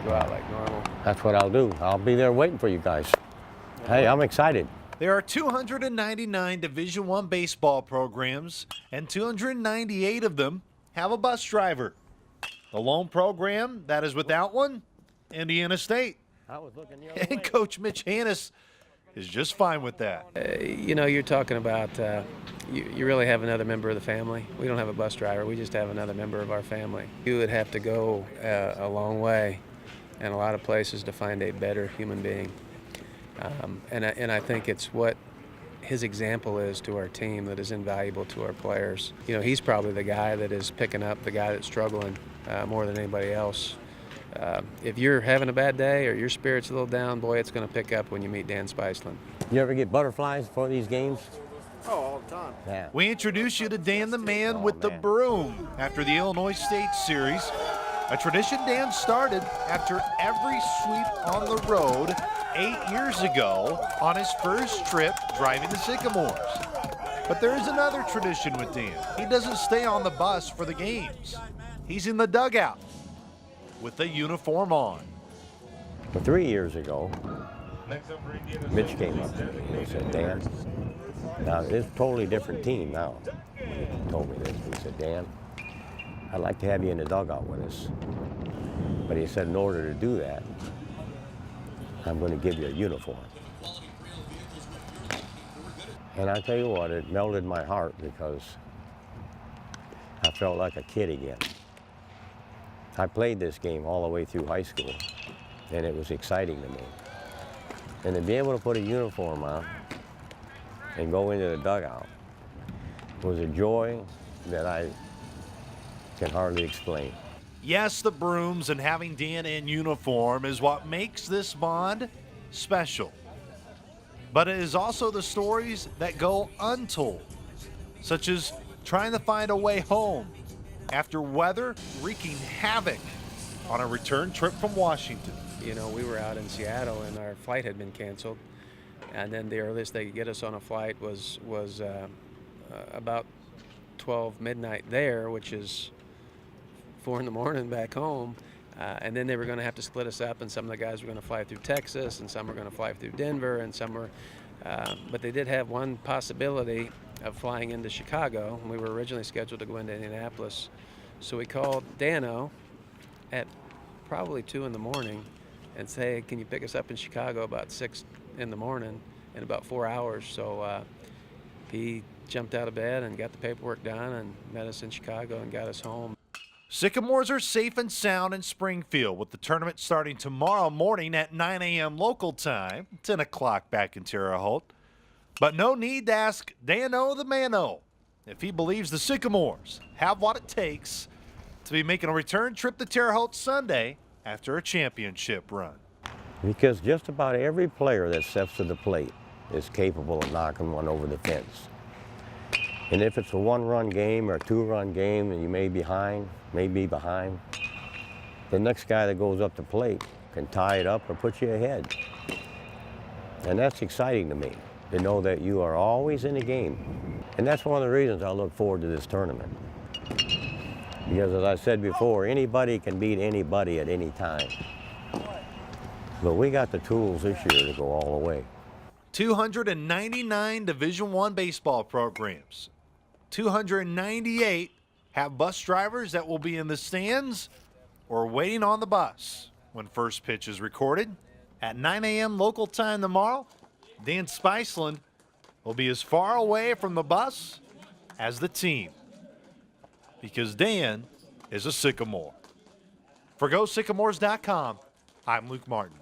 go out like normal. That's what I'll do. I'll be there waiting for you guys. Hey, I'm excited. There are 299 Division I baseball programs, and 298 of them have a bus driver. The lone program that is without one, Indiana State. I was looking the other way. And Coach Mitch Hannes is just fine with that. You know, you're talking about you really have another member of the family. We don't have a bus driver. We just have another member of our family. You would have to go a long way and a lot of places to find a better human being. And I think it's what his example is to our team that is invaluable to our players. You know, he's probably the guy that is picking up the guy that's struggling more than anybody else. If you're having a bad day or your spirit's a little down, boy, it's going to pick up when you meet Dan Spiceland. You ever get butterflies for these games? Oh, all the time. Yeah. We introduce you to Dan the Man with the broom after the Illinois State Series, a tradition Dan started after every sweep on the road 8 years ago on his first trip driving the Sycamores. But there is another tradition with Dan. He doesn't stay on the bus for the games. He's in the dugout with the uniform on. 3 years ago, Mitch came up to me and he said, Dan, now it's a totally different team now. He told me this. He said, Dan, I'd like to have you in the dugout with us. But he said, in order to do that, I'm going to give you a uniform. And I tell you what, it melted my heart because I felt like a kid again. I played this game all the way through high school, and it was exciting to me. And to be able to put a uniform on and go into the dugout was a joy that I can hardly explain. Yes, the brooms and having Dan in uniform is what makes this bond special. But it is also the stories that go untold, such as trying to find a way home after weather wreaking havoc on a return trip from Washington. You know, we were out in Seattle and our flight had been canceled, and then the earliest they could get us on a flight was about 12 midnight there, which is 4 in the morning back home. And then they were going to have to split us up, and some of the guys were going to fly through Texas, and some were going to fly through Denver, and some were, but they did have one possibility of flying into Chicago. We were originally scheduled to go into Indianapolis. So we called Dano at probably 2 in the morning and say, hey, can you pick us up in Chicago about 6 in the morning in about 4 hours? So he jumped out of bed and got the paperwork done and met us in Chicago and got us home. Sycamores are safe and sound in Springfield with the tournament starting tomorrow morning at 9 a.m. local time, 10 o'clock back in Terre Haute. But no need to ask Dano the Mano if he believes the Sycamores have what it takes to be making a return trip to Terre Haute Sunday after a championship run. Because just about every player that steps to the plate is capable of knocking one over the fence. And if it's a 1-run game or a 2-run game and you may be behind, the next guy that goes up the plate can tie it up or put you ahead. And that's exciting to me, to know that you are always in the game. And that's one of the reasons I look forward to this tournament. Because as I said before, anybody can beat anybody at any time. But we got the tools this year to go all the way. 299 Division I baseball programs. 298 have bus drivers that will be in the stands or waiting on the bus when first pitch is recorded. At 9 a.m. local time tomorrow, Dan Spiceland will be as far away from the bus as the team, because Dan is a Sycamore. For GoSycamores.com, I'm Luke Martin.